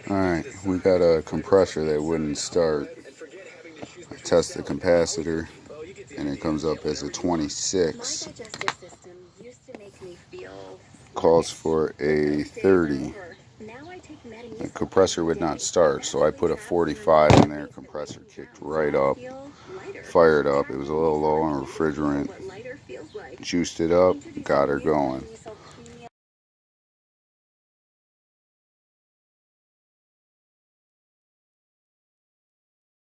Alright, we got a compressor that wouldn't start. I test the capacitor and it comes up as a 26. Calls for a 30. The compressor would not start, so I put a 45 in there. Compressor kicked right up, fired up. It was a little low on refrigerant. Juiced it up, got her going.